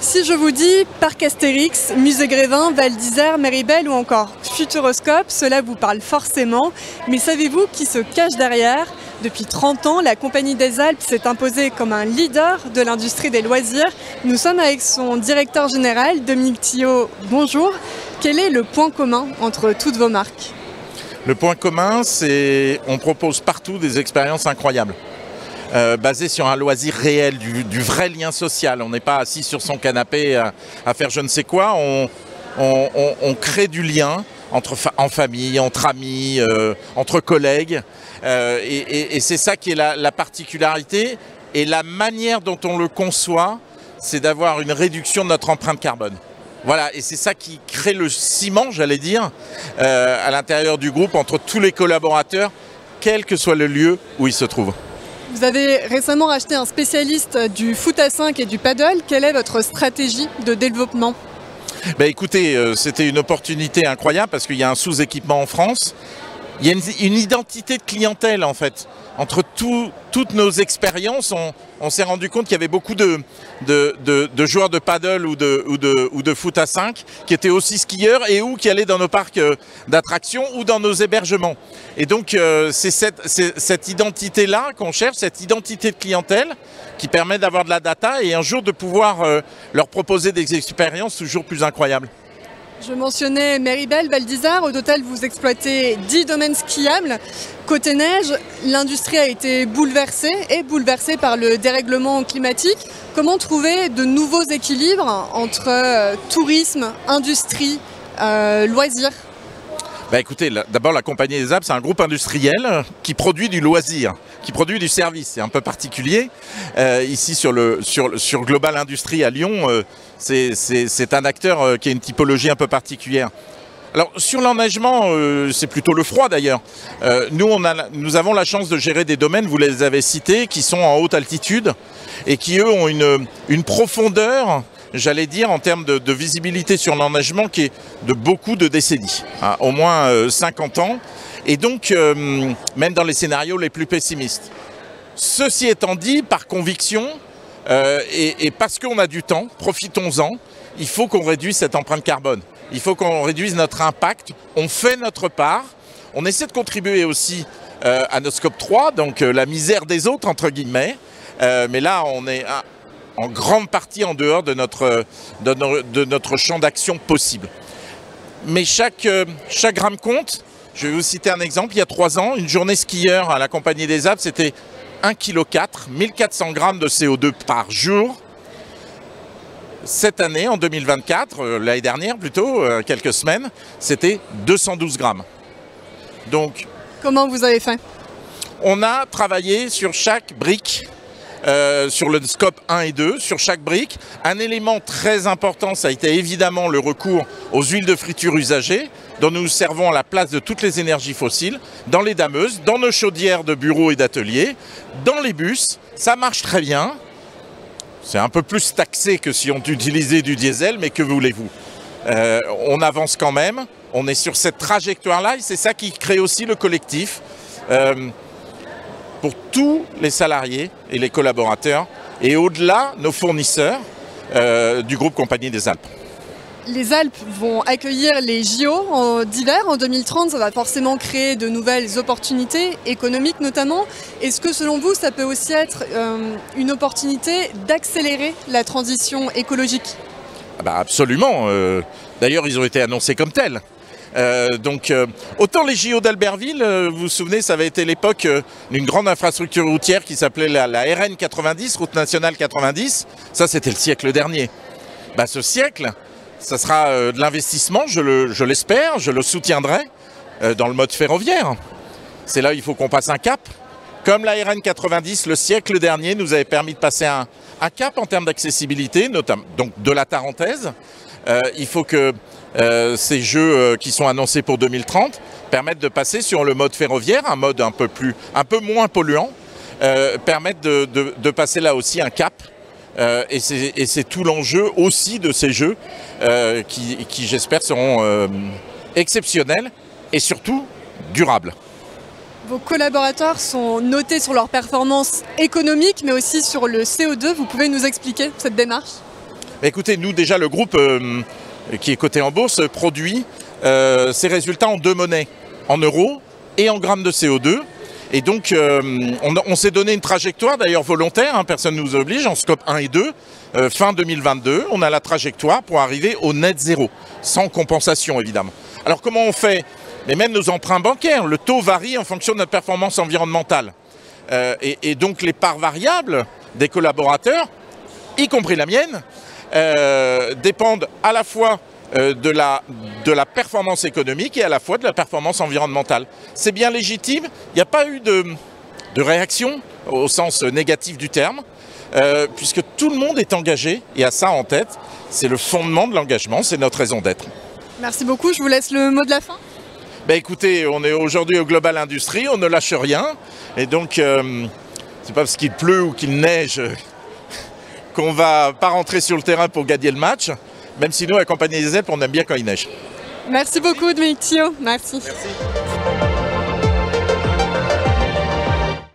Si je vous dis Parc Astérix, Musée Grévin, Val d'Isère, Méribel ou encore Futuroscope, cela vous parle forcément. Mais savez-vous qui se cache derrière? Depuis 30 ans, la Compagnie des Alpes s'est imposée comme un leader de l'industrie des loisirs. Nous sommes avec son directeur général, Dominique Thillot. Bonjour. Quel est le point commun entre toutes vos marques? Le point commun, c'est qu'on propose partout des expériences incroyables. Basé sur un loisir réel, du vrai lien social. On n'est pas assis sur son canapé à faire je ne sais quoi. On crée du lien en famille, entre amis, entre collègues. Et c'est ça qui est la particularité. Et la manière dont on le conçoit, c'est d'avoir une réduction de notre empreinte carbone. Voilà, et c'est ça qui crée le ciment, j'allais dire, à l'intérieur du groupe, entre tous les collaborateurs, quel que soit le lieu où ils se trouvent. Vous avez récemment racheté un spécialiste du foot à 5 et du paddle. Quelle est votre stratégie de développement? Écoutez, c'était une opportunité incroyable parce qu'il y a un sous-équipement en France. Il y a une identité de clientèle en fait. Entre toutes nos expériences, on s'est rendu compte qu'il y avait beaucoup de joueurs de paddle ou de foot à 5 qui étaient aussi skieurs et ou qui allaient dans nos parcs d'attractions ou dans nos hébergements. Et donc c'est cette identité-là qu'on cherche, cette identité de clientèle qui permet d'avoir de la data et un jour de pouvoir leur proposer des expériences toujours plus incroyables. Je mentionnais Méribel, Val d'Isère. Au total, vous exploitez 10 domaines skiables. Côté neige, l'industrie a été bouleversée par le dérèglement climatique. Comment trouver de nouveaux équilibres entre tourisme, industrie, loisirs? Écoutez, d'abord la Compagnie des Alpes, c'est un groupe industriel qui produit du loisir, qui produit du service. C'est un peu particulier. Ici sur Global Industrie à Lyon, c'est un acteur qui a une typologie un peu particulière. Alors sur l'enneigement, c'est plutôt le froid d'ailleurs. Nous avons la chance de gérer des domaines, vous les avez cités, qui sont en haute altitude et qui eux ont une profondeur, j'allais dire, en termes de visibilité sur l'enneigement qui est de beaucoup de décennies, hein, au moins 50 ans, et donc même dans les scénarios les plus pessimistes. Ceci étant dit, par conviction, et parce qu'on a du temps, profitons-en, il faut qu'on réduise cette empreinte carbone, il faut qu'on réduise notre impact, on fait notre part, on essaie de contribuer aussi à notre scope 3, donc la misère des autres, entre guillemets, mais là on est en grande partie en dehors de notre champ d'action possible. Mais chaque gramme compte. Je vais vous citer un exemple. Il y a 3 ans, une journée skieur à la Compagnie des Alpes, c'était 1,4 kg, 1400 grammes de CO2 par jour. Cette année, en 2024, l'année dernière plutôt, quelques semaines, c'était 212 grammes. Donc, comment vous avez fait? On a travaillé sur chaque brique. Sur le scope 1 et 2, sur chaque brique. Un élément très important, ça a été évidemment le recours aux huiles de friture usagées, dont nous nous servons à la place de toutes les énergies fossiles, dans les dameuses, dans nos chaudières de bureaux et d'ateliers, dans les bus. Ça marche très bien. C'est un peu plus taxé que si on utilisait du diesel, mais que voulez-vous? On avance quand même, on est sur cette trajectoire-là, et c'est ça qui crée aussi le collectif. Pour tous les salariés et les collaborateurs, et au-delà, nos fournisseurs du groupe Compagnie des Alpes. Les Alpes vont accueillir les JO d'hiver en 2030, ça va forcément créer de nouvelles opportunités, économiques notamment. Est-ce que selon vous, ça peut aussi être une opportunité d'accélérer la transition écologique? Absolument. D'ailleurs, ils ont été annoncés comme tels. Autant les JO d'Albertville, vous vous souvenez, ça avait été l'époque d'une grande infrastructure routière qui s'appelait la RN 90, Route Nationale 90. Ça, c'était le siècle dernier. Ce siècle, ça sera de l'investissement, je l'espère, je le soutiendrai, dans le mode ferroviaire. C'est là où il faut qu'on passe un cap. Comme la RN 90, le siècle dernier, nous avait permis de passer un cap en termes d'accessibilité, notamment donc de la Tarentaise. Il faut que ces jeux qui sont annoncés pour 2030 permettent de passer sur le mode ferroviaire, un mode un peu moins polluant, permettent de passer là aussi un cap. Et c'est tout l'enjeu aussi de ces jeux qui j'espère seront exceptionnels et surtout durables. Vos collaborateurs sont notés sur leur performance économique mais aussi sur le CO2. Vous pouvez nous expliquer cette démarche? Écoutez, nous déjà le groupe qui est coté en bourse produit ses résultats en deux monnaies, en euros et en grammes de CO2. Et donc on s'est donné une trajectoire d'ailleurs volontaire, hein, personne ne nous oblige, en scope 1 et 2. Fin 2022, on a la trajectoire pour arriver au net zéro, sans compensation évidemment. Alors comment on fait? Mais même nos emprunts bancaires, le taux varie en fonction de notre performance environnementale. Et donc les parts variables des collaborateurs, y compris la mienne, dépendent à la fois de la performance économique et à la fois de la performance environnementale. C'est bien légitime, il n'y a pas eu de réaction au sens négatif du terme, puisque tout le monde est engagé et a ça en tête. C'est le fondement de l'engagement, c'est notre raison d'être. Merci beaucoup, je vous laisse le mot de la fin. Ben écoutez, on est aujourd'hui au Global Industrie, on ne lâche rien, et donc c'est pas parce qu'il pleut ou qu'il neige qu'on va pas rentrer sur le terrain pour gagner le match, même si nous, à la Compagnie des Alpes, on aime bien quand il neige. Merci beaucoup, Dominique Thiault. Merci. Merci.